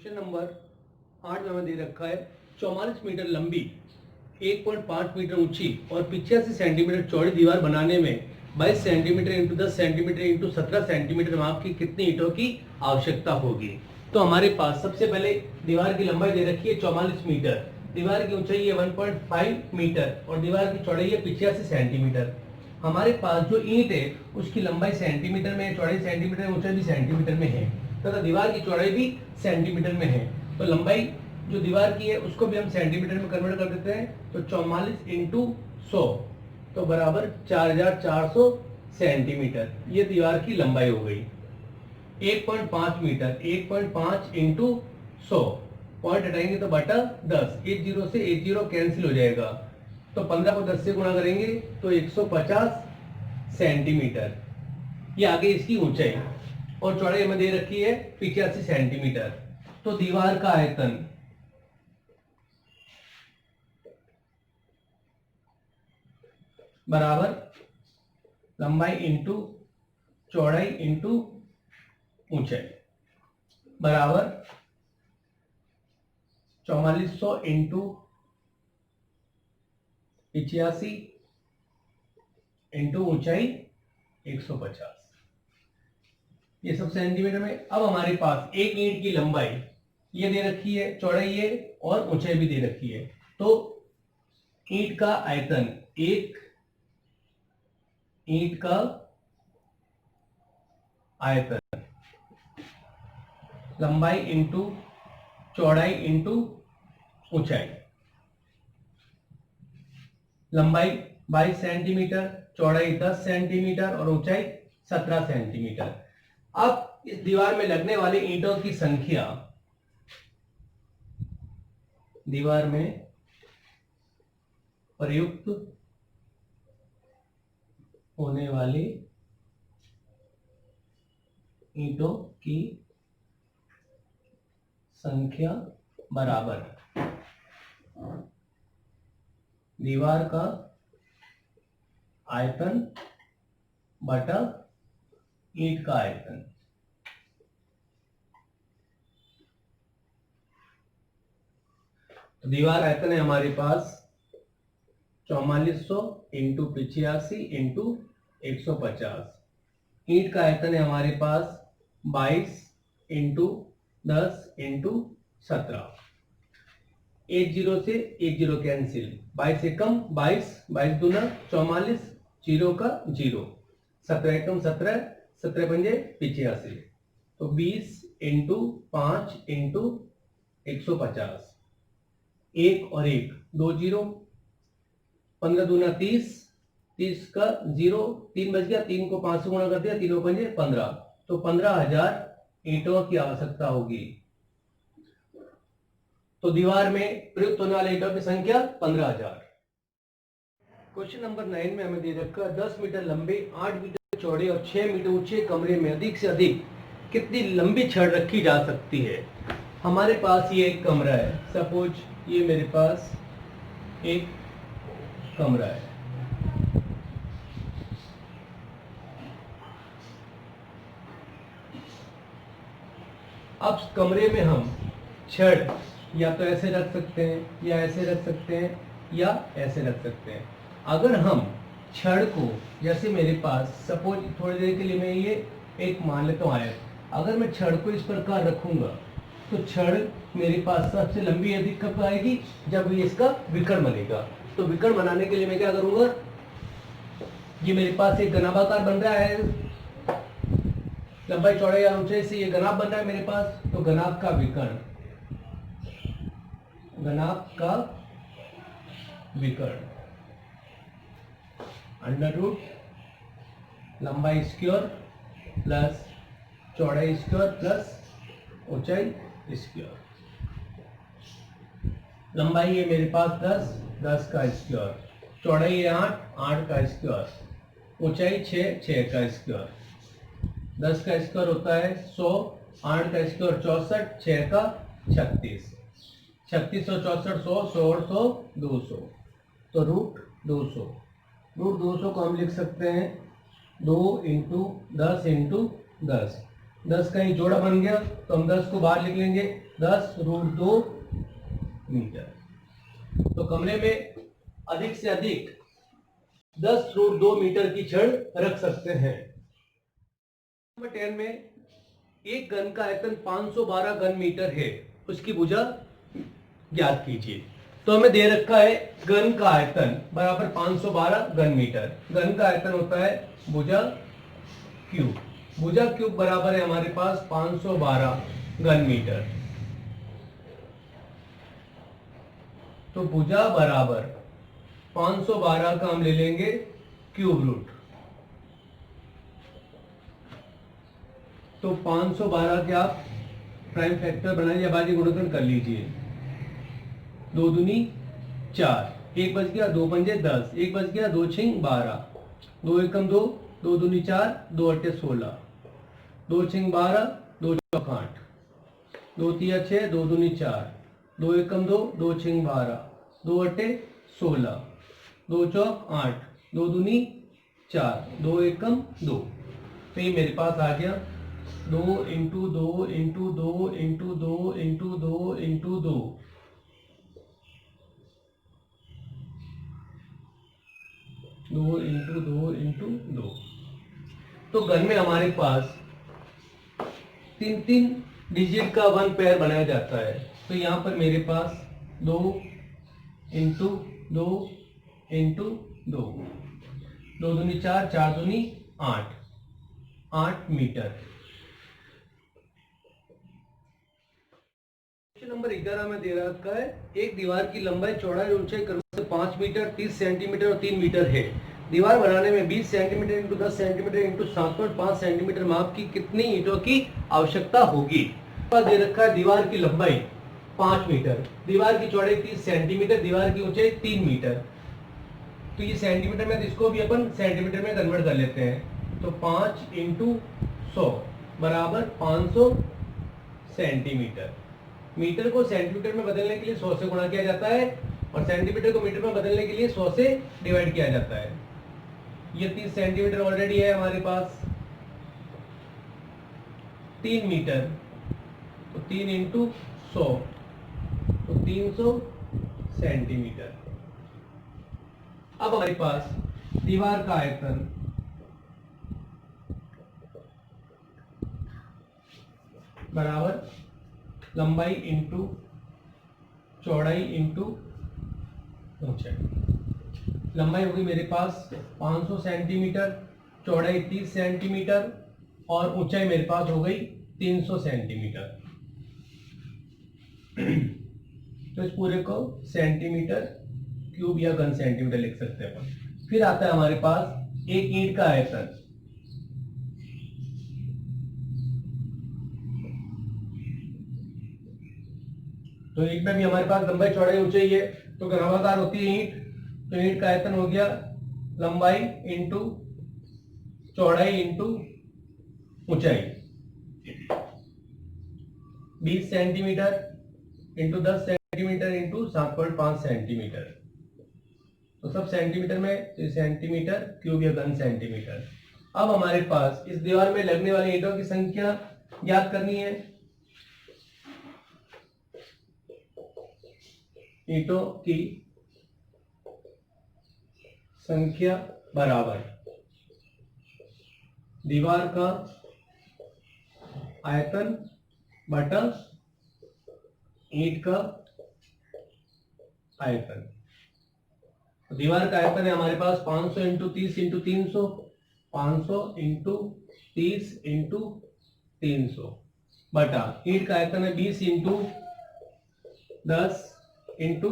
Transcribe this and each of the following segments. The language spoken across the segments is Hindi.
क्वेश्चन नंबर 8 में हमें दे रखा है 44 मीटर लंबी 1.5 मीटर ऊंची और 85 सेंटीमीटर चौड़ी दीवार बनाने में 22 centimetre into 10 centimetre into 17 centimetre माप की कितनी ईंटों की आवश्यकता होगी। तो हमारे पास सबसे पहले दीवार की लंबाई दे रखी है 44 मीटर, दीवार की ऊंचाई है 1.5 मीटर और दीवार की चौड़ाई है 85 सेंटीमीटर। हमारे पास जो ईंट है उसकी लंबाई सेंटीमीटर में है, चौड़ाई सेंटीमीटर में, ऊंचाई भी सेंटीमीटर में है तथा दीवार की चौड़ाई भी सेंटीमीटर में है। तो लंबाई जो दीवार की है उसको भी हम सेंटीमीटर में कन्वर्ट कर देते हैं। तो 44 इंटू 100 तो बराबर 4400 सेंटीमीटर, ये दीवार की लंबाई हो गई। 1.5 मीटर 1.5 इंटू 100, पॉइंट हटाएंगे तो बटा 10, 80 से 80 कैंसिल हो जाएगा। तो 15 को 10 से गुणा करेंगे तो 150 सेंटीमीटर, ये आगे इसकी ऊंचाई और चौड़ाई हमें दे रखी है 85 सेंटीमीटर। तो दीवार का आयतन बराबर लंबाई इंटू चौड़ाई इंटू ऊंचाई बराबर 4400 इंटू 85 इंटू ऊंचाई 150, ये सब सेंटीमीटर में। अब हमारे पास एक ईंट की लंबाई ये दे रखी है, चौड़ाई ये और ऊंचाई भी दे रखी है। तो ईंट का आयतन, एक ईंट का आयतन लंबाई इंटू चौड़ाई इंटू ऊंचाई, लंबाई 22 सेंटीमीटर, चौड़ाई 10 सेंटीमीटर और ऊंचाई 17 सेंटीमीटर। अब इस दीवार में लगने वाले ईंटों की संख्या, दीवार में प्रयुक्त होने वाले ईंटों की संख्या बराबर दीवार का आयतन बटा ईंट का आयतन। तो दीवार आयतन है हमारे पास 4400 इंटू 85 इंटू 150। ईंट का आयतन है हमारे पास 22 इंटू 10 इंटू 17, 80 से 80 कैंसिल, 22 से कम 22, 22 दूना 44, 0 का 0, 17 एकम 17, 17 पंजे 85। तो 20 इंटू 5 इंटू 150, एक और एक 2 0, 15 दूना 30, 30 का 0, 3 बच गया, 3 को 5 से गुणा कर दिया, 3 पंजे 15। तो 15,000 ईंटों की आवश्यकता होगी। तो दीवार में प्रयुक्त होने वाले ईंटों की संख्या 15,000। क्वेश्चन नंबर 9 में हमें दे रखा 10 मीटर लंबे, 8 मीटर चौड़े और 6 मीटर ऊंचे कमरे में अधिक से अधिक कितनी लंबी छड़ रखी जा सकती है। हमारे पास ये एक कमरा है, सपोज ये मेरे पास एक कमरा है। अब कमरे में हम छड़ या तो ऐसे रख सकते हैं या ऐसे रख सकते हैं या ऐसे रख सकते हैं। अगर हम छड़ को, जैसे मेरे पास सपोज थोड़ी देर के लिए मैं ये एक मान लेता हूँ आयत, अगर मैं छड़ को इस प्रकार रखूंगा तो छड़ मेरे पास सबसे लंबी अधिक कब आएगी, जब ये इसका विकर्ण बनेगा। तो विकर्ण बनाने के लिए मैं क्या करूंगा, ये मेरे पास एक घनाभाकार बन रहा है, लंबाई चौड़ाई या ऊंचाई से ये घनाभ बन रहा है मेरे पास। तो घनाभ का विकर्ण, घनाभ का विकर्ण अंडर रूट लंबाई स्क्वायर प्लस चौड़ाई स्क्वायर प्लस ऊंचाई स्क्वायर। लंबाई है मेरे पास 10, 10 का स्क्वायर, चौड़ाई है 8, 8 का स्क्वायर, ऊंचाई 6, 6 का स्क्वायर। 10 का स्क्वायर होता है 100, 8 का स्क्वायर 64, 6 का 36, 36 और 64 100, 100 और 100 200। तो रूट 200, रूट 200 को हम लिख सकते हैं 2 इंटू 10 इंटू 10, 10 का ही जोड़ा बन गया, तो हम 10 को बाहर लिख लेंगे, 10√2 मीटर। तो कमरे में अधिक से अधिक 10√2 मीटर की छड़ रख सकते हैं। नंबर 10 में एक घन का आयतन 512 घन मीटर है, उसकी भुजा ज्ञात कीजिए। तो हमें दे रखा है घन का आयतन बराबर 512 घन मीटर। घन का आयतन होता है भुजा क्यूब। भुजा क्यूब बराबर है हमारे पास 512 घन मीटर। तो भुजा बराबर 512 का हम ले लेंगे क्यूब रूट। तो 512 के आप प्राइम फैक्टर बनाइए, बाजी गुणनखंड कर लीजिए। 2 दूनी 4, 1 बच गया, 2 पंजे 10, 1 बच गया, 2 छिंग 12, 2 एकम 2, 2 दूनी 4, 2 अट्ठे 16, 2 छिंग 12, 2 चौक 8, 2 तिया 6, 2 दूनी 4, 2 एकम 2, 2 छिंग 12, 2 अट्ठे 16, 2 चौक 8, 2 दूनी 4, 2 एकम 2। तो ये मेरे पास आ गया 2 into 2 into 2 into 2 into 2 into 2, 2 into 2 into 2। तो घन में हमारे पास 3 डिजिट का 1 पेयर बनाया जाता है। तो यहाँ पर मेरे पास 2 इंटू 2 इंटू 2, 2 दूनी 4, 4 दूनी 8, 8 मीटर। नंबर 11 में दे रखा है एक दीवार की लंबाई चौड़ाई और ऊंचाई क्रमशः से 5 मीटर, 30 सेंटीमीटर और 3 मीटर है। दीवार बनाने में 20 centimetre into 10 centimetre into 7.5 centimetre माप की कितनी ईंटों की आवश्यकता होगी। दे रखा है दीवार की लंबाई 5 मीटर, दीवार की चौड़ाई 30 सेंटीमीटर, दीवार की ऊंचाई 3 मीटर। तो ये सेंटीमीटर में, इसको भी अपन सेंटीमीटर में कन्वर्ट कर लेते हैं। तो 5 इंटू 100 बराबर 500 सेंटीमीटर। मीटर को सेंटीमीटर में बदलने के लिए 100 से गुणा किया जाता है और सेंटीमीटर को मीटर में बदलने के लिए 100 से डिवाइड किया जाता है। ये 30 सेंटीमीटर ऑलरेडी है हमारे पास। 3 मीटर तो 3 इंटू 100 तो 300 सेंटीमीटर। अब हमारे पास दीवार का आयतन बराबर लंबाई इंटू चौड़ाई इंटू ऊंचाई। लंबाई होगी मेरे पास 500 सेंटीमीटर, चौड़ाई 30 सेंटीमीटर और ऊंचाई मेरे पास हो गई 300 सेंटीमीटर। तो इस पूरे को सेंटीमीटर क्यूब या घन सेंटीमीटर लिख सकते हैं अपन। फिर आता है हमारे पास एक ईंट का आयतन। तो ईंट में भी हमारे पास लंबाई चौड़ाई ऊंचाई है, तो घनाभार होती है ईंट। तो ईंट का आयतन हो गया लंबाई इंटू चौड़ाई इंटू ऊंचाई। 20 centimetre into 10 centimetre into 7.5 centimetre. तो सब सेंटीमीटर में, सेंटीमीटर क्यूब या घन सेंटीमीटर। अब हमारे पास इस दीवार में लगने वाली ईंटों की संख्या ज्ञात करनी है। ईंटों की संख्या बराबर दीवार का आयतन बटा ईंट का आयतन। दीवार का आयतन है हमारे पास 500 इंटू 30 इंटू 300, 500 इंटू 30 इंटू 300 बटा ईंट का आयतन है 20 इंटू 10 इंटू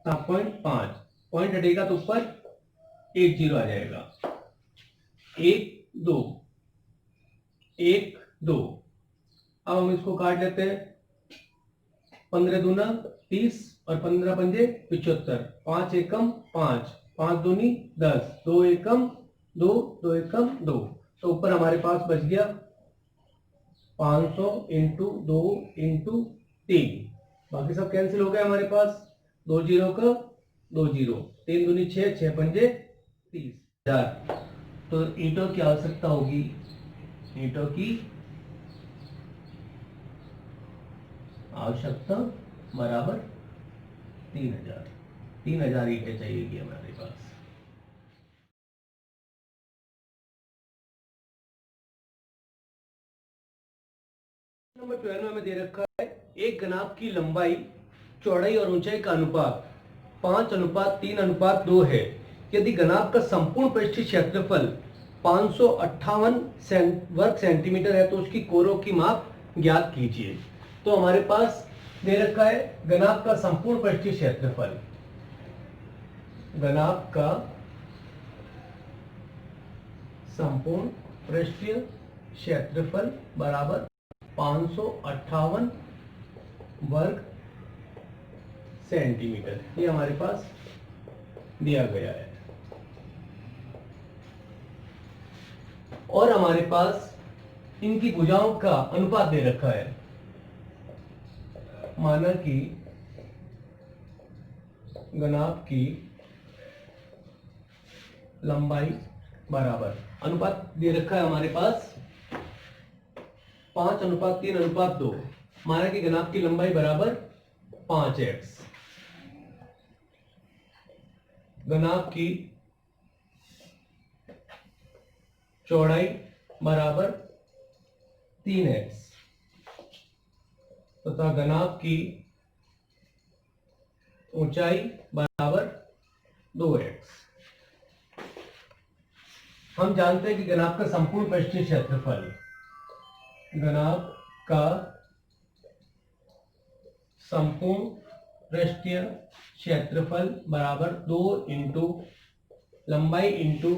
7.5। पॉइंट हटेगा तो ऊपर 10 आ जाएगा। 1 2 1 2। अब हम इसको काट लेते हैं। 15 दूना 30 और 15 पंजे 75, 5 एकम 5, 5 दूनी 10, 2 एकम 2, 2 एकम 2। तो ऊपर हमारे पास बच गया 500 इंटू 2 इंटू 3। बाकी सब कैंसिल हो गया हमारे पास। 2 जीरो का 2 जीरो, 3 दूनी 6, 6 पंजे 30,000। तो ईंटों की आवश्यकता होगी, ईंटों की आवश्यकता बराबर 3000 ईंटें चाहिएगी हमारे पास। नंबर 12 में हमें दे रखा है एक घनाभ की लंबाई, चौड़ाई और ऊंचाई का अनुपात 5:3:2 है। यदि घनाभ का संपूर्ण पृष्ठीय क्षेत्रफल 558 वर्ग सेंटीमीटर है तो उसकी कोरों की माप ज्ञात कीजिए। तो हमारे पास दे रखा है घनाभ का संपूर्ण पृष्ठीय क्षेत्रफल, घनाभ का संपूर्ण पृष्ठीय क्षेत्रफल बराबर 558 वर्ग सेंटीमीटर, ये हमारे पास दिया गया है। और हमारे पास इनकी भुजाओं का अनुपात दे रखा है। माना कि घनाभ की लंबाई बराबर, अनुपात दे रखा है हमारे पास 5:3:2। माना कि घनाभ की लंबाई बराबर 5x, घनाभ की चौड़ाई बराबर 3x तथा घनाभ की ऊंचाई बराबर 2x। हम जानते हैं कि घनाभ का संपूर्ण पृष्ठीय क्षेत्रफल, घनाभ का संपूर्ण पृष्ठीय क्षेत्रफल बराबर 2 इंटू लंबाई इंटू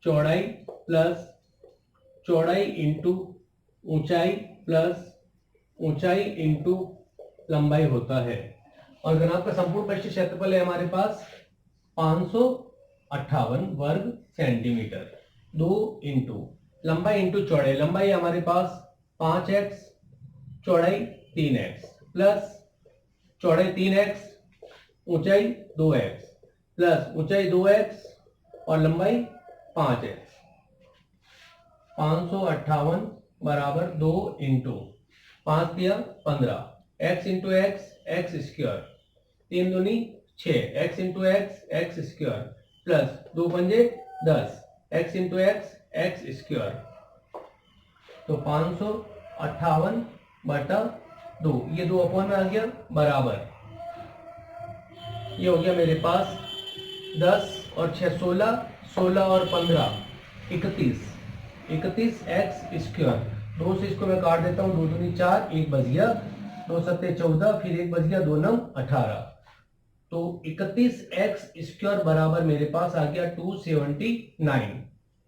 चौड़ाई प्लस चौड़ाई इंटू ऊंचाई प्लस ऊंचाई इंटू लंबाई होता है। और घनाभ का संपूर्ण पृष्ठीय क्षेत्रफल है हमारे पास 558 वर्ग सेंटीमीटर। 2 इंटू लंबाई इंटू चौड़ाई, लंबाई हमारे पास 5x, चौड़ाई 3x प्लस चौड़ाई 3x, ऊंचाई 2x प्लस ऊंचाई 2x और लंबाई 5x। 558 बराबर 2 इंटू 5 दिया 15, x into x x square, 3 दूनी 6, x into x x square plus 2 पंजे 10, x into x x square. तो 558 बटा 2, ये 2 अपॉन में आ गया बराबर, ये हो गया मेरे पास 10 और 6 16, 16 और 15 31, 31x स्क्वायर। 2 से इसको मैं काट देता हूँ, 2 दूनी 4, 1 बच गया, 2 सत्ते 14, फिर 1 बच गया, 2 नम 18। तो 31x स्क्वायर बराबर मेरे पास आ गया 279।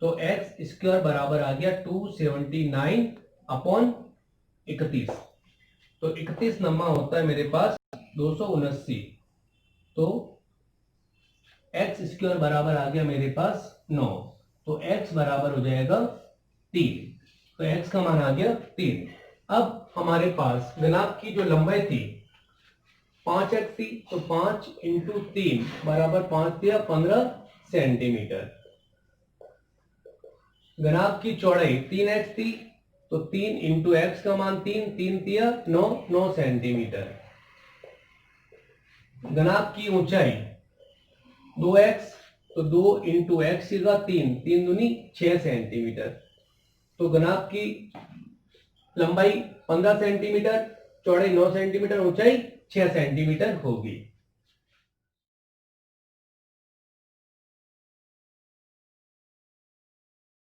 तो x स्क्वायर बराबर आ गया 279 अपॉन 31। तो 31 नम्मा होता है मेरे पास 279। तो x स्क्वायर बराबर आ गया मेरे पास 9। तो x बराबर हो जाएगा 3। तो x का मान आ गया 3। अब हमारे पास घनाभ की जो लंबाई थी 5x थी, तो 5 इंटू 3 बराबर 5 दिया 15 सेंटीमीटर। घनाभ की चौड़ाई 3x थी, तो 3 इंटू एक्स का मान 3, 3 दिया 9, 9 सेंटीमीटर। घनाभ की ऊंचाई 2x, तो 2 इंटू एक्स का 3, 3 दूनी 6 सेंटीमीटर। तो घनाभ की लंबाई 15 सेंटीमीटर, चौड़ाई 9 सेंटीमीटर, ऊंचाई 6 सेंटीमीटर होगी।